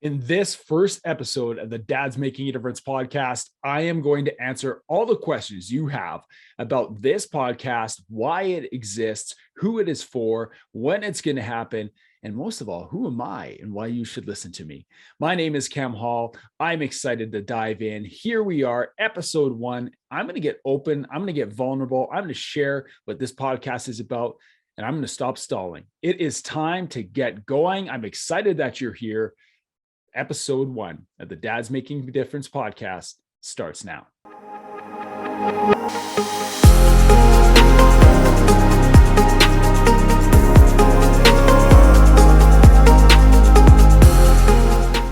In this first episode of the Dad's Making a Difference podcast, I am going to answer all the questions you have about this podcast, why it exists, who it is for, when it's going to happen, and most of all, who am I and why you should listen to me. My name is Cam Hall. I'm excited to dive in. Here we are, episode 1. I'm going to get open. I'm going to get vulnerable. I'm going to share what this podcast is about, and I'm going to stop stalling. It is time to get going. I'm excited that you're here. Episode 1 of the Dad's Making a Difference podcast starts now.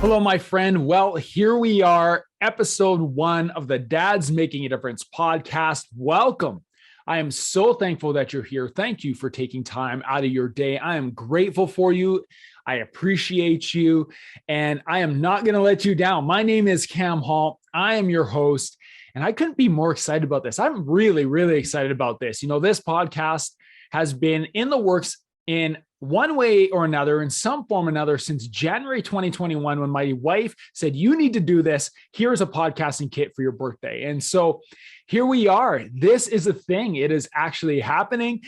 Hello, my friend. Well, here we are, episode 1 of the Dad's Making a Difference podcast. Welcome. I am so thankful that you're here. Thank you for taking time out of your day. I am grateful for you. I appreciate you, and I am not going to let you down. My name is Cam Hall. I am your host, and I couldn't be more excited about this. I'm really, really excited about this. You know, this podcast has been in the works in one way or another, in some form or another, since January 2021, when my wife said, you need to do this. Here's a podcasting kit for your birthday. And so here we are. This is a thing. It is actually happening.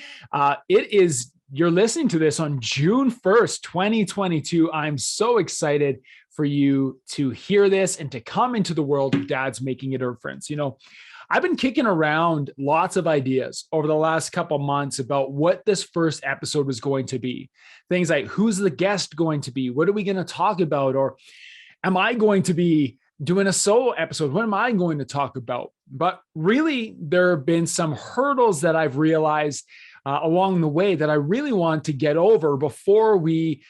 You're listening to this on June 1st, 2022. I'm so excited for you to hear this and to come into the world of Dad's Making a Difference. You know, I've been kicking around lots of ideas over the last couple of months about what this first episode was going to be. Things like, who's the guest going to be? What are we going to talk about? Or am I going to be doing a solo episode? What am I going to talk about? But really, there have been some hurdles that I've realized along the way that I really want to get over before we,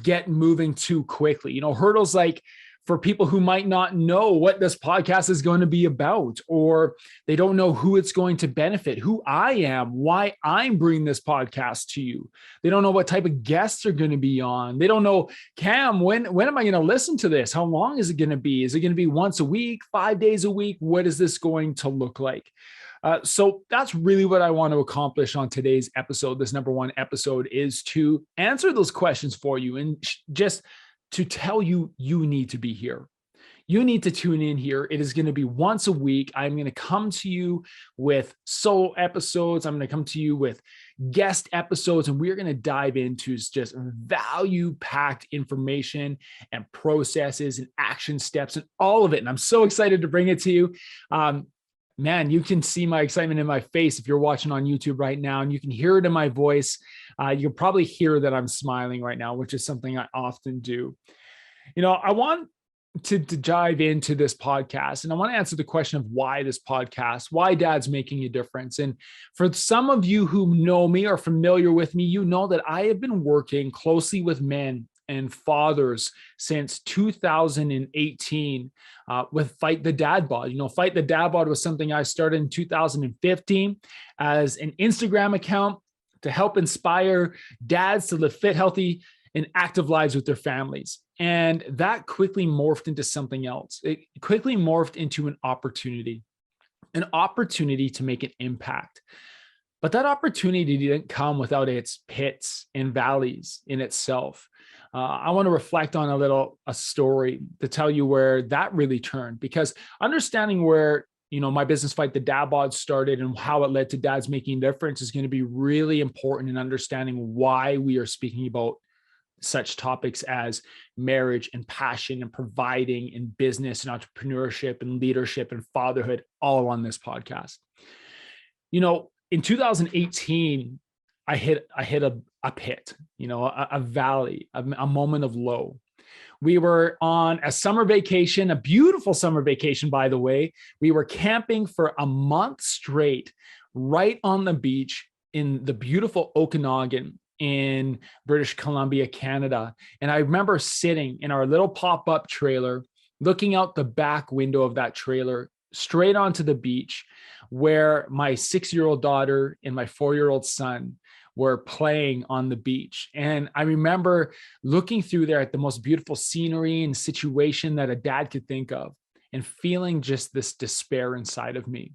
get moving too quickly. Hurdles like for people who might not know what this podcast is going to be about, or they don't know who it's going to benefit, who I am, why I'm bringing this podcast to you. They don't know what type of guests are going to be on. They don't know, Cam, when am I going to listen to this? How long is it going to be? Is it going to be once a week, 5 days a week? What is this going to look like? So that's really what I want to accomplish on today's episode. This number 1 episode is to answer those questions for you and just to tell you, you need to be here. You need to tune in here. It is going to be once a week. I'm going to come to you with solo episodes. I'm going to come to you with guest episodes, and we're going to dive into just value-packed information and processes and action steps and all of it. And I'm so excited to bring it to you. Man, you can see my excitement in my face if you're watching on YouTube right now, and you can hear it in my voice. You can probably hear that I'm smiling right now, which is something I often do. I want to dive into this podcast, and I want to answer the question of why this podcast, why Dad's Making a Difference. And for some of you who know me or familiar with me, you know that I have been working closely with men and fathers since 2018 with Fight the Dad Bod. Fight the Dad Bod was something I started in 2015 as an Instagram account to help inspire dads to live fit, healthy, and active lives with their families. And that quickly morphed into something else. It quickly morphed into an opportunity to make an impact. But that opportunity didn't come without its pits and valleys in itself. I want to reflect on a story to tell you where that really turned, because understanding where, my business Fight the Dad Bod started and how it led to Dad's Making a Difference is going to be really important in understanding why we are speaking about such topics as marriage and passion and providing and business and entrepreneurship and leadership and fatherhood, all on this podcast. In 2018, I hit a pit, a valley, a moment of low. We were on a summer vacation, a beautiful summer vacation, by the way. We were camping for a month straight, right on the beach in the beautiful Okanagan in British Columbia, Canada. And I remember sitting in our little pop-up trailer, looking out the back window of that trailer, straight onto the beach, where my 6-year-old daughter and my 4-year-old son were playing on the beach. And I remember looking through there at the most beautiful scenery and situation that a dad could think of, and feeling just this despair inside of me.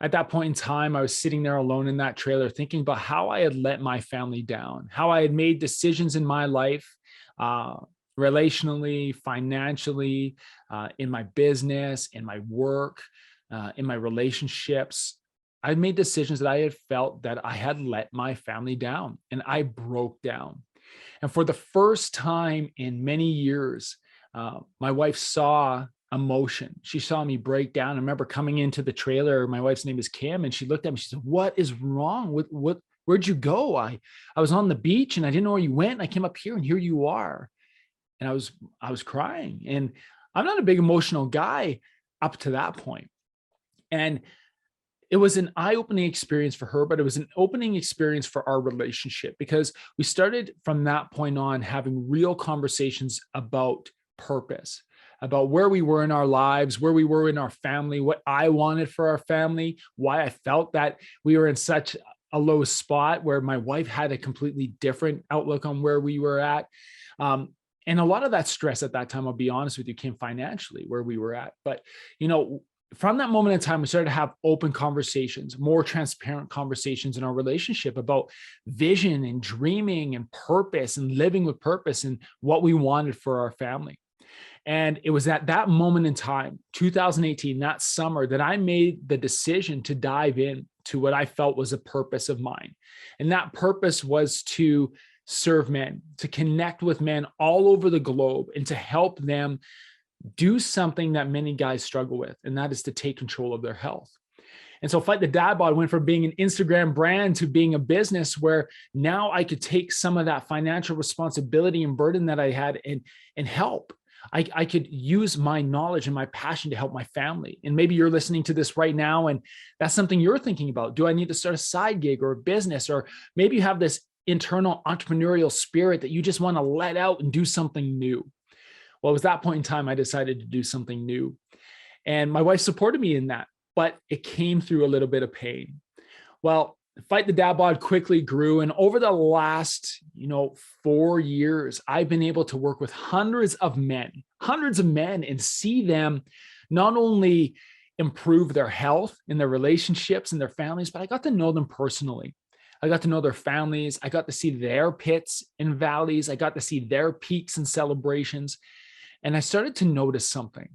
At that point in time, I was sitting there alone in that trailer thinking about how I had let my family down, how I had made decisions in my life relationally, financially, in my business, in my work, in my relationships. I made decisions that I had felt that I had let my family down, and I broke down. And for the first time in many years, my wife saw emotion. She saw me break down. I remember coming into the trailer. My wife's name is Kim, and she looked at me. She said, "What is wrong? Where'd you go? I was on the beach and I didn't know where you went. And I came up here and here you are." And I was crying. And I'm not a big emotional guy up to that point. And it was an eye-opening experience for her, but it was an opening experience for our relationship, because we started from that point on having real conversations about purpose, about where we were in our lives, where we were in our family, what I wanted for our family, why I felt that we were in such a low spot, where my wife had a completely different outlook on where we were at. And a lot of that stress at that time, I'll be honest with you, came financially where we were at. But, from that moment in time, we started to have open conversations, more transparent conversations in our relationship about vision and dreaming and purpose and living with purpose and what we wanted for our family. And it was at that moment in time, 2018, that summer, that I made the decision to dive in to what I felt was a purpose of mine. And that purpose was to serve men, to connect with men all over the globe, and to help them do something that many guys struggle with, and that is to take control of their health. And so Fight the Dad Bod went from being an Instagram brand to being a business where now I could take some of that financial responsibility and burden that I had and help. I could use my knowledge and my passion to help my family. And maybe you're listening to this right now, and that's something you're thinking about. Do I need to start a side gig or a business? Or maybe you have this internal entrepreneurial spirit that you just want to let out and do something new. Well, it was that point in time I decided to do something new. And my wife supported me in that, but it came through a little bit of pain. Well, Fight the Dad Bod quickly grew. And over the last, 4 years, I've been able to work with hundreds of men, and see them not only improve their health and their relationships and their families, but I got to know them personally. I got to know their families. I got to see their pits and valleys. I got to see their peaks and celebrations. And I started to notice something.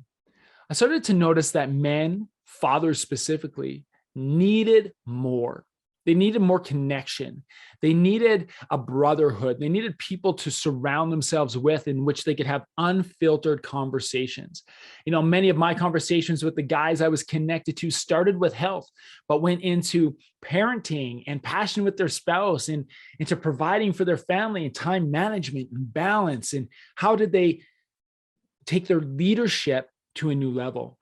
I started to notice that men, fathers specifically, needed more. They needed more connection. They needed a brotherhood. They needed people to surround themselves with, in which they could have unfiltered conversations. Many of my conversations with the guys I was connected to started with health, but went into parenting and passion with their spouse, and into providing for their family and time management and balance. And how did they take their leadership to a new level?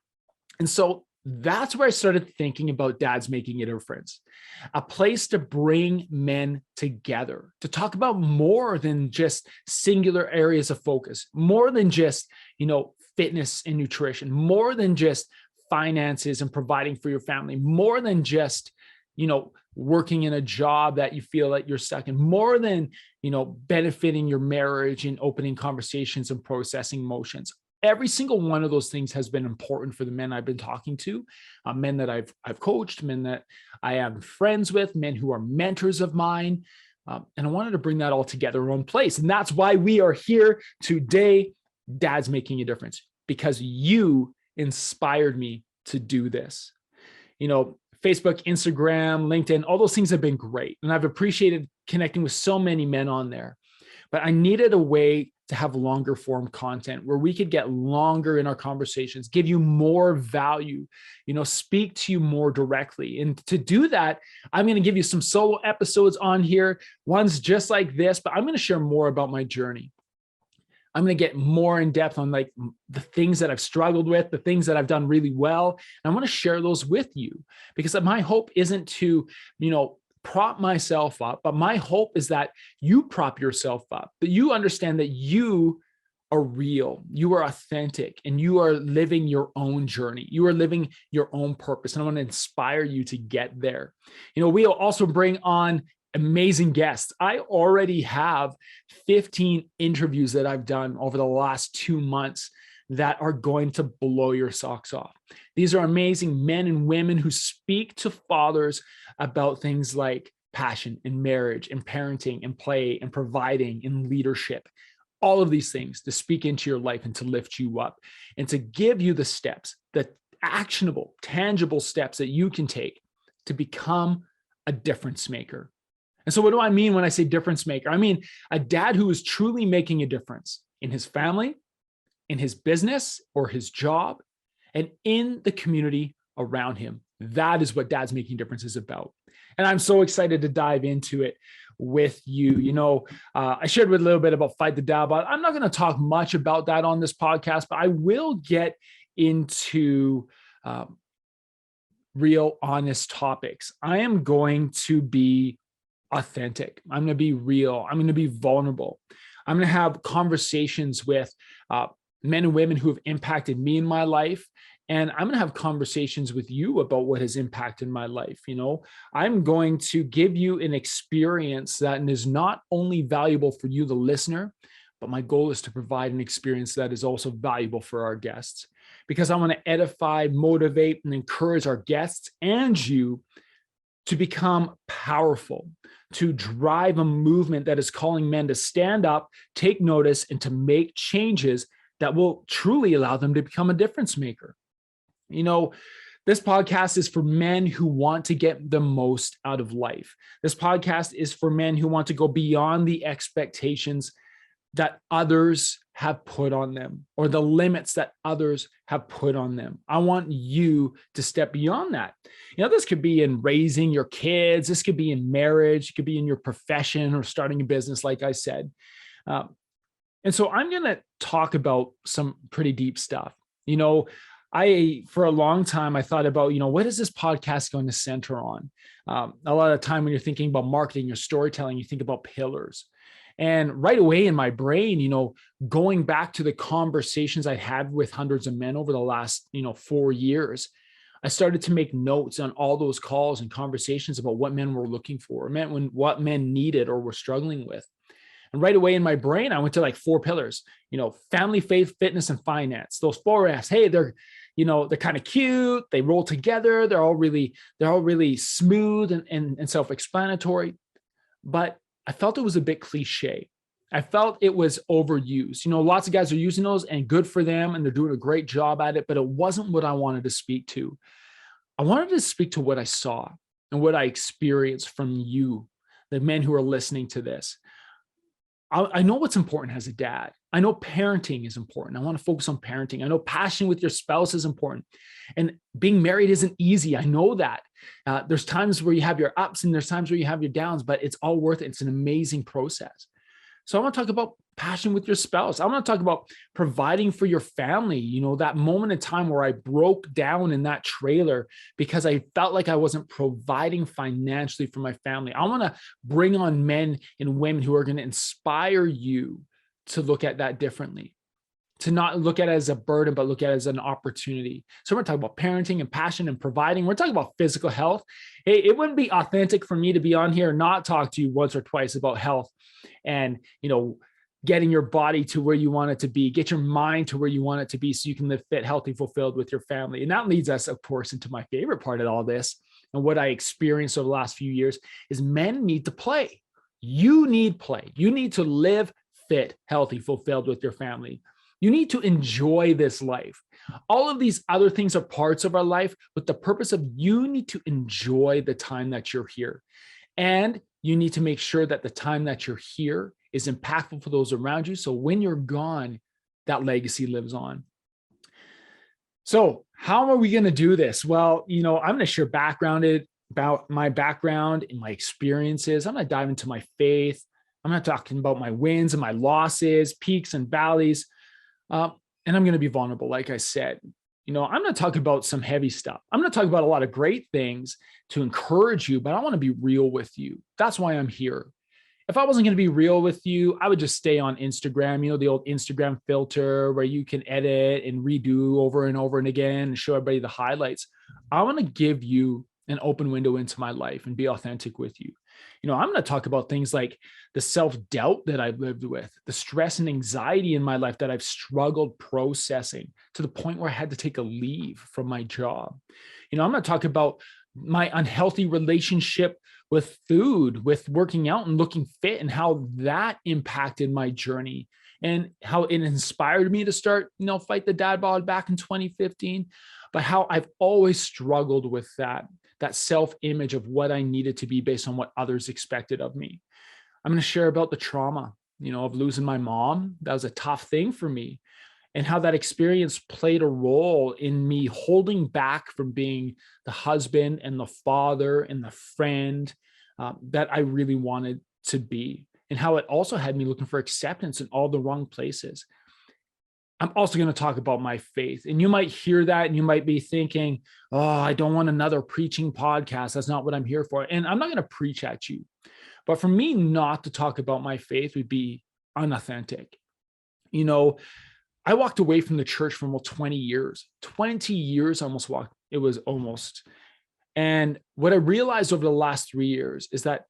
And so that's where I started thinking about Dads Making a Difference, a place to bring men together, to talk about more than just singular areas of focus, more than just, fitness and nutrition, more than just finances and providing for your family, more than just, working in a job that you feel like you're stuck in, more than, benefiting your marriage and opening conversations and processing emotions. Every single one of those things has been important for the men I've been talking to, men that I've coached, men that I am friends with, men who are mentors of mine. And I wanted to bring that all together in one place. And that's why we are here today, Dads Making a Difference, because you inspired me to do this. Facebook, Instagram, LinkedIn, all those things have been great. And I've appreciated connecting with so many men on there. But I needed a way to have longer form content where we could get longer in our conversations, give you more value, speak to you more directly. And to do that, I'm going to give you some solo episodes on here, ones just like this, but I'm going to share more about my journey. I'm going to get more in depth on like the things that I've struggled with, the things that I've done really well. And I want to share those with you, because my hope isn't to, prop myself up, but my hope is that you prop yourself up, that you understand that you are real, you are authentic, and you are living your own journey. You are living your own purpose. And I want to inspire you to get there. We'll also bring on amazing guests. I already have 15 interviews that I've done over the last 2 months that are going to blow your socks off. These are amazing men and women who speak to fathers about things like passion and marriage and parenting and play and providing and leadership. all of these things to speak into your life and to lift you up and to give you the steps, the actionable, tangible steps that you can take to become a difference maker. And so what do I mean when I say difference maker? I mean a dad who is truly making a difference in his family, in his business or his job, and in the community around him. That is what Dad's Making Difference is about. And I'm so excited to dive into it with you. I shared with a little bit about Fight the Dad, but I'm not going to talk much about that on this podcast, but I will get into real, honest topics. I am going to be authentic. I'm going to be real. I'm going to be vulnerable. I'm going to have conversations with men and women who have impacted me in my life. And I'm going to have conversations with you about what has impacted my life. I'm going to give you an experience that is not only valuable for you, the listener, but my goal is to provide an experience that is also valuable for our guests, because I want to edify, motivate, and encourage our guests and you to become powerful, to drive a movement that is calling men to stand up, take notice, and to make changes that will truly allow them to become a difference maker. This podcast is for men who want to get the most out of life. This podcast is for men who want to go beyond the expectations that others have put on them or the limits that others have put on them. I want you to step beyond that. This could be in raising your kids. This could be in marriage. It could be in your profession or starting a business, like I said. And so I'm going to talk about some pretty deep stuff. For a long time, I thought about, what is this podcast going to center on? A lot of the time when you're thinking about marketing or storytelling, you think about pillars. And right away in my brain, going back to the conversations I had with hundreds of men over the last, 4 years, I started to make notes on all those calls and conversations about what men were looking for, what men needed or were struggling with. And right away in my brain, I went to like 4 pillars, family, faith, fitness, and finance. Those 4 F's, hey, they're kind of cute. They roll together. They're all really smooth and self-explanatory. But I felt it was a bit cliche. I felt it was overused. Lots of guys are using those and good for them. And they're doing a great job at it, but it wasn't what I wanted to speak to. I wanted to speak to what I saw and what I experienced from you, the men who are listening to this. I know what's important as a dad. I know parenting is important. I want to focus on parenting. I know passion with your spouse is important. And being married isn't easy. I know that. There's times where you have your ups and there's times where you have your downs, but it's all worth it. It's an amazing process. So I want to talk about passion with your spouse. I want to talk about providing for your family. That moment in time where I broke down in that trailer because I felt like I wasn't providing financially for my family. I want to bring on men and women who are going to inspire you to look at that differently, to not look at it as a burden, but look at it as an opportunity. So we're talking about parenting and passion and providing. We're talking about physical health. It wouldn't be authentic for me to be on here and not talk to you once or twice about health and, getting your body to where you want it to be, get your mind to where you want it to be so you can live fit, healthy, fulfilled with your family. And that leads us, of course, into my favorite part of all this. And what I experienced over the last few years is men need to play. You need play. You need to live fit, healthy, fulfilled with your family. You need to enjoy this life. All of these other things are parts of our life, but the purpose of you need to enjoy the time that you're here. And you need to make sure that the time that you're here is impactful for those around you. So when you're gone, that legacy lives on. So how are we going to do this? Well, I'm going to share about my background and my experiences. I'm going to dive into my faith. I'm not talking about my wins and my losses, peaks and valleys. And I'm going to be vulnerable, like I said. I'm going to talk about some heavy stuff. I'm going to talk about a lot of great things to encourage you, but I want to be real with you. That's why I'm here. If I wasn't going to be real with you, I would just stay on Instagram, the old Instagram filter where you can edit and redo over and over and again and show everybody the highlights. I want to give you an open window into my life and be authentic with you. I'm going to talk about things like the self-doubt that I've lived with, the stress and anxiety in my life that I've struggled processing to the point where I had to take a leave from my job. I'm going to talk about my unhealthy relationship with food, with working out and looking fit, and how that impacted my journey and how it inspired me to start, Fight the Dad Bod back in 2015, but how I've always struggled with that self-image of what I needed to be based on what others expected of me. I'm going to share about the trauma, of losing my mom. That was a tough thing for me, and how that experience played a role in me holding back from being the husband and the father and the friend that I really wanted to be, and how it also had me looking for acceptance in all the wrong places. I'm also going to talk about my faith, and you might hear that and you might be thinking, oh, I don't want another preaching podcast. That's not what I'm here for. And I'm not going to preach at you, but for me not to talk about my faith would be unauthentic. I walked away from the church for almost 20 years. 20 years I almost walked. It was almost. And what I realized over the last 3 years is that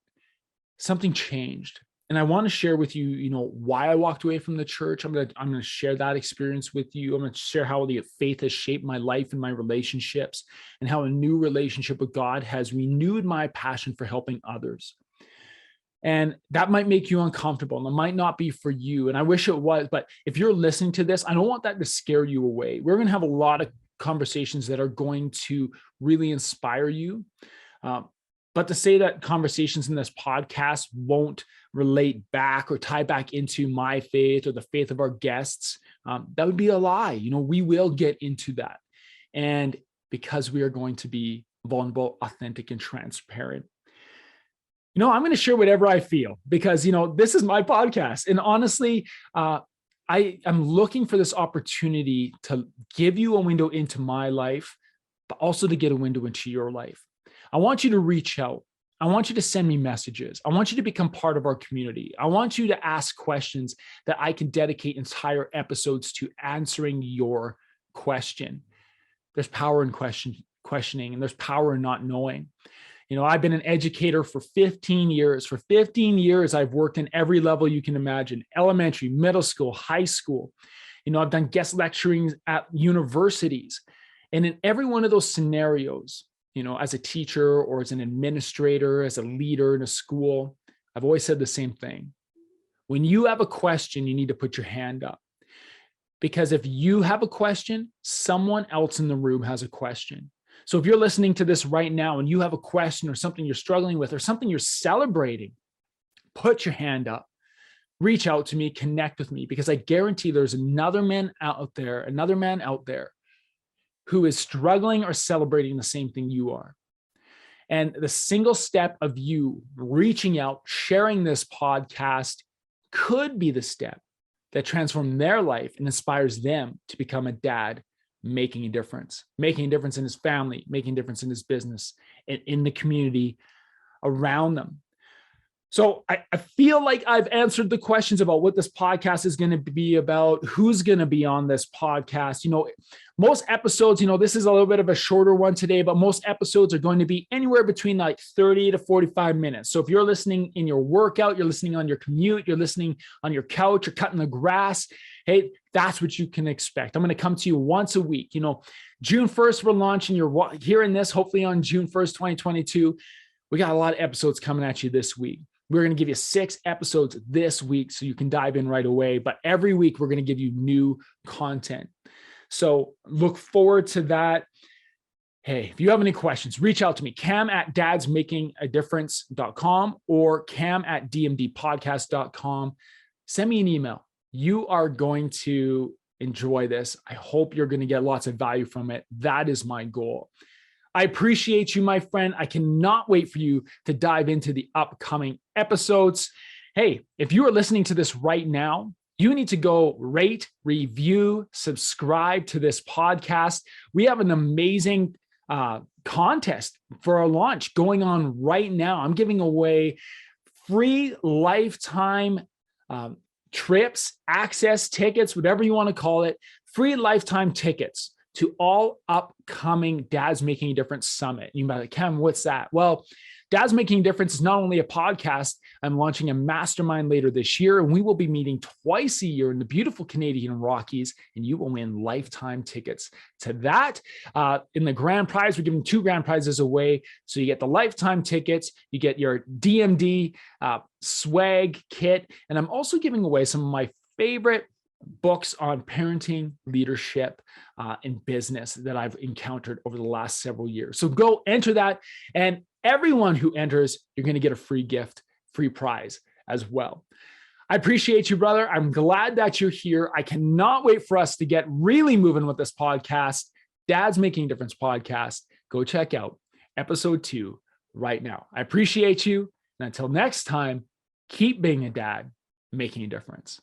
something changed. And I want to share with you, why I walked away from the church. I'm going to share that experience with you. I'm going to share how the faith has shaped my life and my relationships, and how a new relationship with God has renewed my passion for helping others. And that might make you uncomfortable, and it might not be for you. And I wish it was, but if you're listening to this, I don't want that to scare you away. We're going to have a lot of conversations that are going to really inspire you. But to say that conversations in this podcast won't relate back or tie back into my faith or the faith of our guests, that would be a lie. We will get into that. And because we are going to be vulnerable, authentic, and transparent. I'm going to share whatever I feel because, this is my podcast. And honestly, I am looking for this opportunity to give you a window into my life, but also to get a window into your life. I want you to reach out. I want you to send me messages. I want you to become part of our community. I want you to ask questions that I can dedicate entire episodes to answering your question. There's power in questioning, and there's power in not knowing. I've been an educator for 15 years. For 15 years, I've worked in every level you can imagine: elementary, middle school, high school. I've done guest lecturing at universities. And in every one of those scenarios, as a teacher or as an administrator, as a leader in a school, I've always said the same thing. When you have a question, you need to put your hand up. Because if you have a question, someone else in the room has a question. So if you're listening to this right now and you have a question or something you're struggling with or something you're celebrating, put your hand up, reach out to me, connect with me, because I guarantee there's another man out there who is struggling or celebrating the same thing you are. And the single step of you reaching out, sharing this podcast could be the step that transforms their life and inspires them to become a dad making a difference in his family, making a difference in his business, and in the community around them. So I feel like I've answered the questions about what this podcast is going to be about, who's going to be on this podcast. Most episodes, this is a little bit of a shorter one today, but most episodes are going to be anywhere between like 30 to 45 minutes. So if you're listening in your workout, you're listening on your commute, you're listening on your couch, you're cutting the grass, hey, that's what you can expect. I'm going to come to you once a week. June 1st, we're launching. You're hearing this hopefully on June 1st, 2022. We got a lot of episodes coming at you this week. We're going to give you 6 episodes this week so you can dive in right away. But every week, we're going to give you new content. So look forward to that. Hey, if you have any questions, reach out to me, cam@dadsmakingadifference.com or cam@dmdpodcast.com. Send me an email. You are going to enjoy this. I hope you're going to get lots of value from it. That is my goal. I appreciate you, my friend. I cannot wait for you to dive into the upcoming episodes. Hey, if you are listening to this right now, you need to go rate, review, subscribe to this podcast. We have an amazing contest for our launch going on right now. I'm giving away free lifetime trips, access, tickets, whatever you want to call it, free lifetime tickets to all upcoming Dads Making a Difference Summit. You might be like, Cam, what's that? Well, Dads Making a Difference is not only a podcast. I'm launching a mastermind later this year, and we will be meeting twice a year in the beautiful Canadian Rockies, and you will win lifetime tickets to that. In the grand prize, we're giving 2 grand prizes away. So you get the lifetime tickets, you get your DMD swag kit, and I'm also giving away some of my favorite books on parenting, leadership, and business that I've encountered over the last several years. So go enter that. And everyone who enters, you're going to get a free gift, free prize as well. I appreciate you, brother. I'm glad that you're here. I cannot wait for us to get really moving with this podcast. Dad's Making a Difference podcast. Go check out episode 2 right now. I appreciate you. And until next time, keep being a dad, making a difference.